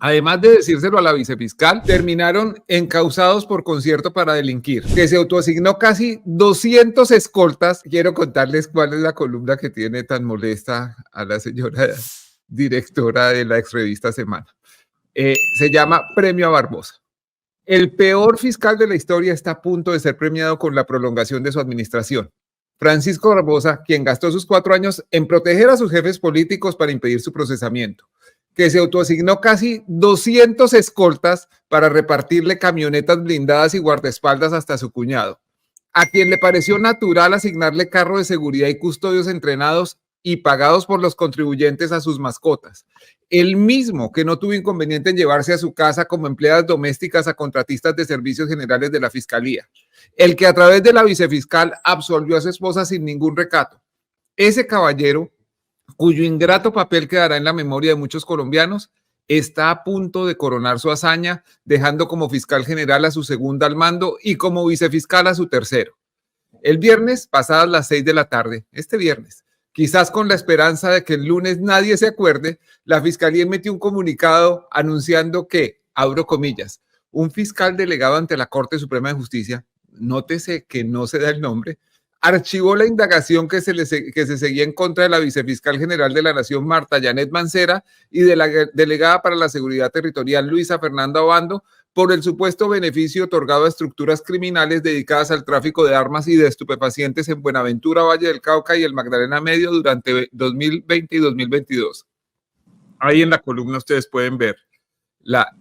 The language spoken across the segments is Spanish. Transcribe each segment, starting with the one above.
Además de decírselo a la vicefiscal, terminaron encausados por concierto para delinquir, que se autoasignó casi 200 escoltas. Quiero contarles cuál es la columna que tiene tan molesta a la señora directora de la exrevista Semana. Se llama Premio a Barbosa. El peor fiscal de la historia está a punto de ser premiado con la prolongación de su administración. Francisco Barbosa, quien gastó sus 4 años en proteger a sus jefes políticos para impedir su procesamiento, que se autoasignó casi 200 escoltas para repartirle camionetas blindadas y guardaespaldas hasta su cuñado, a quien le pareció natural asignarle carro de seguridad y custodios entrenados y pagados por los contribuyentes a sus mascotas, el mismo que no tuvo inconveniente en llevarse a su casa como empleadas domésticas a contratistas de servicios generales de la Fiscalía, el que a través de la vicefiscal absolvió a su esposa sin ningún recato. Ese caballero, cuyo ingrato papel quedará en la memoria de muchos colombianos, está a punto de coronar su hazaña, dejando como fiscal general a su segunda al mando y como vicefiscal a su tercero. El viernes, pasadas las 6 de la tarde, este viernes, quizás con la esperanza de que el lunes nadie se acuerde, la Fiscalía emitió un comunicado anunciando que, abro comillas, un fiscal delegado ante la Corte Suprema de Justicia, nótese que no se da el nombre, archivó la indagación que se seguía en contra de la vicefiscal general de la Nación, Marta Yanet Mancera, y de la delegada para la Seguridad Territorial, Luisa Fernanda Obando, por el supuesto beneficio otorgado a estructuras criminales dedicadas al tráfico de armas y de estupefacientes en Buenaventura, Valle del Cauca y el Magdalena Medio durante 2020 y 2022. Ahí en la columna ustedes pueden ver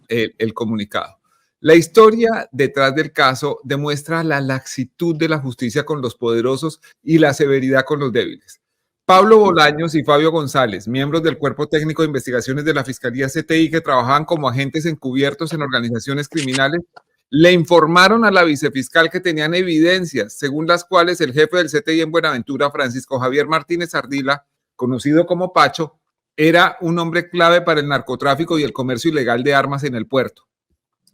el comunicado. La historia detrás del caso demuestra la laxitud de la justicia con los poderosos y la severidad con los débiles. Pablo Bolaños y Fabio González, miembros del Cuerpo Técnico de Investigaciones de la Fiscalía CTI que trabajaban como agentes encubiertos en organizaciones criminales, le informaron a la vicefiscal que tenían evidencias según las cuales el jefe del CTI en Buenaventura, Francisco Javier Martínez Ardila, conocido como Pacho, era un hombre clave para el narcotráfico y el comercio ilegal de armas en el puerto.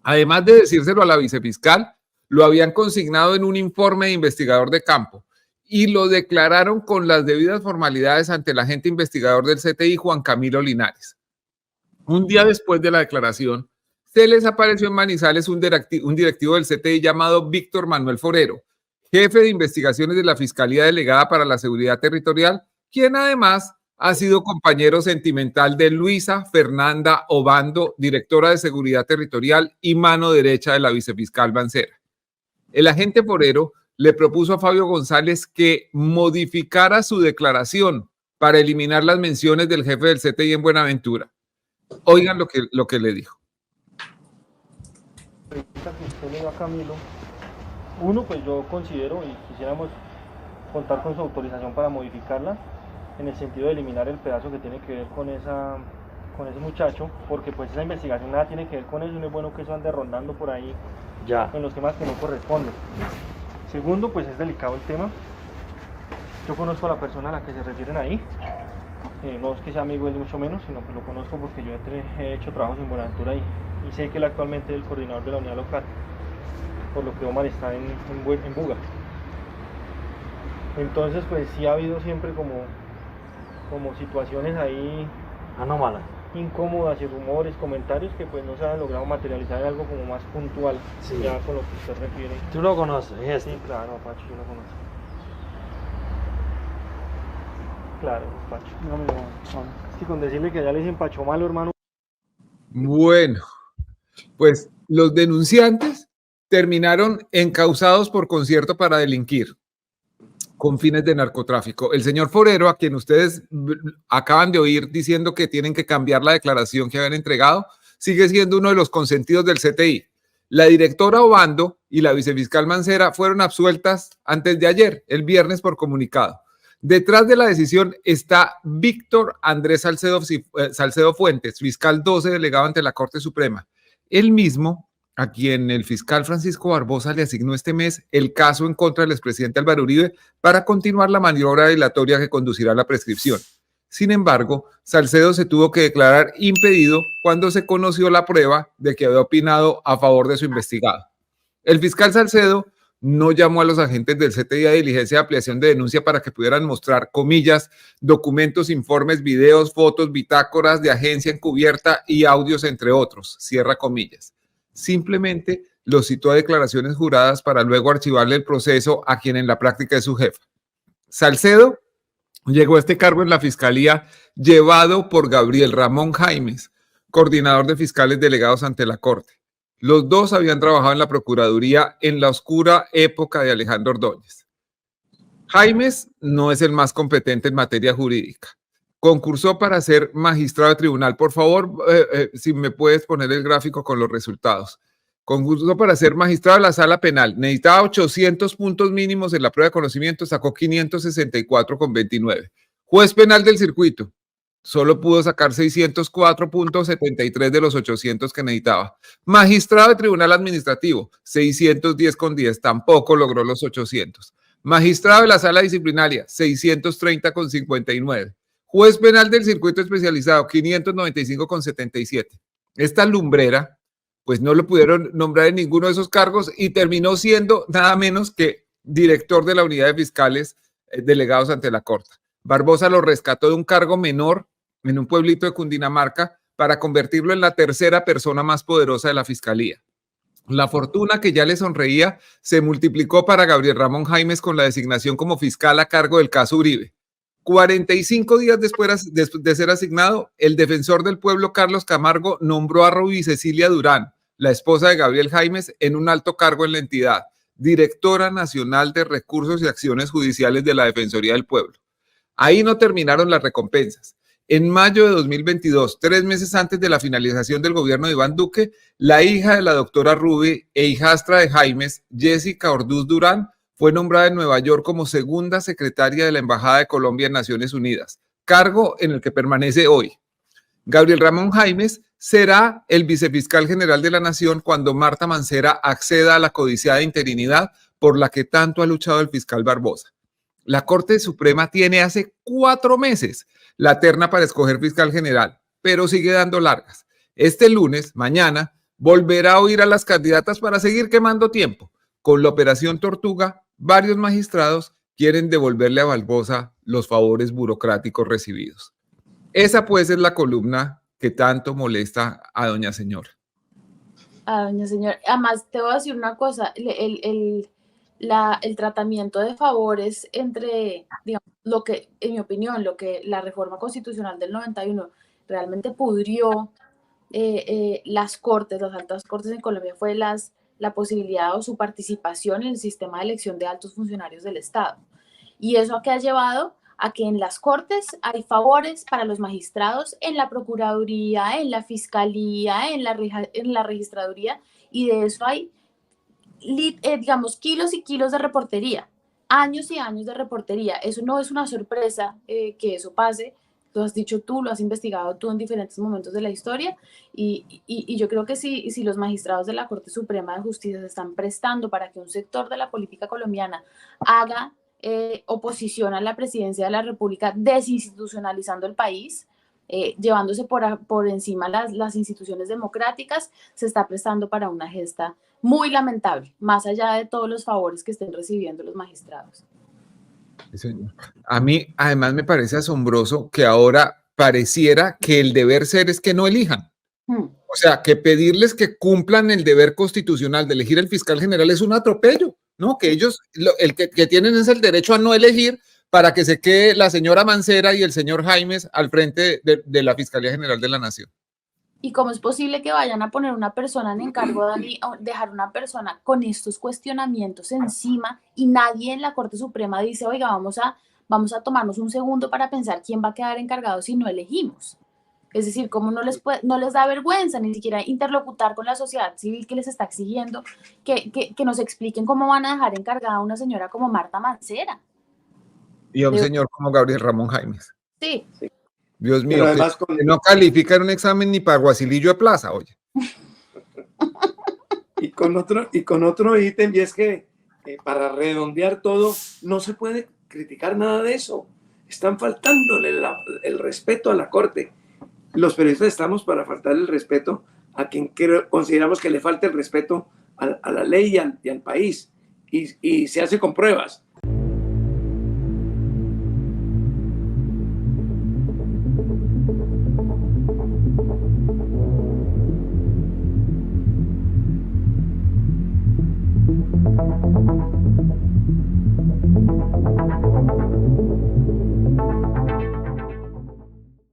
Además de decírselo a la vicefiscal, lo habían consignado en un informe de investigador de campo y lo declararon con las debidas formalidades ante el agente investigador del CTI, Juan Camilo Linares. Un día después de la declaración, se les apareció en Manizales un directivo del CTI llamado Víctor Manuel Forero, jefe de investigaciones de la Fiscalía Delegada para la Seguridad Territorial, quien además ha sido compañero sentimental de Luisa Fernanda Obando, directora de Seguridad Territorial y mano derecha de la vicefiscal Mancera. El agente Forero le propuso a Fabio González que modificara su declaración para eliminar las menciones del jefe del CTI en Buenaventura. Oigan lo que le dijo. Camilo, uno, pues yo considero y quisiéramos contar con su autorización para modificarla en el sentido de eliminar el pedazo que tiene que ver con ese muchacho, porque pues esa investigación nada tiene que ver con eso, no es bueno que eso ande rondando por ahí ya en los temas que no corresponden. Segundo, pues es delicado el tema. Yo conozco a la persona a la que se refieren ahí, no es que sea amigo, es mucho menos, sino que lo conozco porque yo he hecho trabajos en Buenaventura y sé que él actualmente es el coordinador de la unidad local, por lo que Omar está en Buga. Entonces pues sí ha habido siempre como situaciones ahí anómalas, incómodas y rumores, comentarios que pues no se han logrado materializar en algo como más puntual, sí, ya con lo que usted refiere. ¿Tú lo conoces? Sí, claro, Pacho, yo lo conozco. Claro, Pacho. No. Sí, con decirle que ya le dicen Pacho malo, hermano. Bueno, pues los denunciantes terminaron encausados por concierto para delinquir con fines de narcotráfico. El señor Forero, a quien ustedes acaban de oír diciendo que tienen que cambiar la declaración que habían entregado, sigue siendo uno de los consentidos del CTI. La directora Obando y la vicefiscal Mancera fueron absueltas antes de ayer, el viernes, por comunicado. Detrás de la decisión está Víctor Andrés Salcedo Fuentes, fiscal 12 delegado ante la Corte Suprema. Él mismo, a quien el fiscal Francisco Barbosa le asignó este mes el caso en contra del expresidente Álvaro Uribe para continuar la maniobra dilatoria que conducirá a la prescripción. Sin embargo, Salcedo se tuvo que declarar impedido cuando se conoció la prueba de que había opinado a favor de su investigado. El fiscal Salcedo no llamó a los agentes del CTI a diligencia de ampliación de denuncia para que pudieran mostrar, comillas, documentos, informes, videos, fotos, bitácoras de agencia encubierta y audios, entre otros, cierra comillas. Simplemente lo citó a declaraciones juradas para luego archivarle el proceso a quien en la práctica es su jefa. Salcedo llegó a este cargo en la Fiscalía llevado por Gabriel Ramón Jaimes, coordinador de fiscales delegados ante la Corte. Los dos habían trabajado en la Procuraduría en la oscura época de Alejandro Ordóñez. Jaimes no es el más competente en materia jurídica. Concursó para ser magistrado de tribunal. Por favor, si me puedes poner el gráfico con los resultados. Concursó para ser magistrado de la Sala Penal. Necesitaba 800 puntos mínimos en la prueba de conocimiento, sacó 564,29. Juez penal del circuito. Solo pudo sacar 604,73 de los 800 que necesitaba. Magistrado de Tribunal Administrativo, 610,10, tampoco logró los 800. Magistrado de la Sala Disciplinaria, 630,59. Juez penal del Circuito Especializado, 595,77. Esta lumbrera, pues no lo pudieron nombrar en ninguno de esos cargos y terminó siendo nada menos que director de la unidad de fiscales delegados ante la Corte. Barbosa lo rescató de un cargo menor en un pueblito de Cundinamarca para convertirlo en la tercera persona más poderosa de la fiscalía. La fortuna que ya le sonreía se multiplicó para Gabriel Ramón Jaimes con la designación como fiscal a cargo del caso Uribe. 45 días después de ser asignado, el defensor del pueblo Carlos Camargo nombró a Ruby Cecilia Durán, la esposa de Gabriel Jaimes, en un alto cargo en la entidad, directora nacional de recursos y acciones judiciales de la Defensoría del Pueblo. Ahí no terminaron las recompensas. En mayo de 2022, 3 meses antes de la finalización del gobierno de Iván Duque, la hija de la doctora Ruby e hijastra de Jaimes, Jessica Orduz Durán, fue nombrada en Nueva York como segunda secretaria de la Embajada de Colombia en Naciones Unidas, cargo en el que permanece hoy. Gabriel Ramón Jaimes será el vicefiscal general de la Nación cuando Marta Mancera acceda a la codiciada interinidad por la que tanto ha luchado el fiscal Barbosa. La Corte Suprema tiene hace 4 meses la terna para escoger fiscal general, pero sigue dando largas. Este lunes, mañana, volverá a oír a las candidatas para seguir quemando tiempo. Con la Operación Tortuga, varios magistrados quieren devolverle a Barbosa los favores burocráticos recibidos. Esa pues es la columna que tanto molesta a doña señora. A doña señora. Además, te voy a decir una cosa, el tratamiento de favores entre, digamos, lo que, en mi opinión, lo que la reforma constitucional del 91 realmente pudrió las cortes, las altas cortes en Colombia, fue la posibilidad o su participación en el sistema de elección de altos funcionarios del Estado. Y eso a qué ha llevado a que en las cortes hay favores para los magistrados, en la Procuraduría, en la Fiscalía, en la Registraduría, y de eso hay digamos, kilos y kilos de reportería, años y años de reportería. Eso no es una sorpresa que eso pase, lo has dicho tú, lo has investigado tú en diferentes momentos de la historia, y yo creo que si los magistrados de la Corte Suprema de Justicia se están prestando para que un sector de la política colombiana haga oposición a la presidencia de la República, desinstitucionalizando el país, llevándose por encima las instituciones democráticas, se está prestando para una gesta muy lamentable, más allá de todos los favores que estén recibiendo los magistrados. A mí, además, me parece asombroso que ahora pareciera que el deber ser es que no elijan. O sea, que pedirles que cumplan el deber constitucional de elegir el fiscal general es un atropello, ¿no? Que ellos, el que tienen es el derecho a no elegir para que se quede la señora Mancera y el señor Jaimes al frente de la Fiscalía General de la Nación. ¿Y cómo es posible que vayan a poner una persona en encargo, Dani, o dejar una persona con estos cuestionamientos encima y nadie en la Corte Suprema dice, oiga, vamos a tomarnos un segundo para pensar quién va a quedar encargado si no elegimos? Es decir, ¿cómo no les da vergüenza ni siquiera interlocutar con la sociedad civil que les está exigiendo que nos expliquen cómo van a dejar encargada a una señora como Marta Mancera? Y a un señor como Gabriel Ramón Jaimes. Sí. Dios mío, que no califica en un examen ni para Guasilillo de Plaza, oye. Y con otro ítem, y es que para redondear todo, no se puede criticar nada de eso. Están faltándole el respeto a la Corte. Los periodistas estamos para faltar el respeto a quien consideramos que le falta el respeto a la ley y al país. y se hace con pruebas.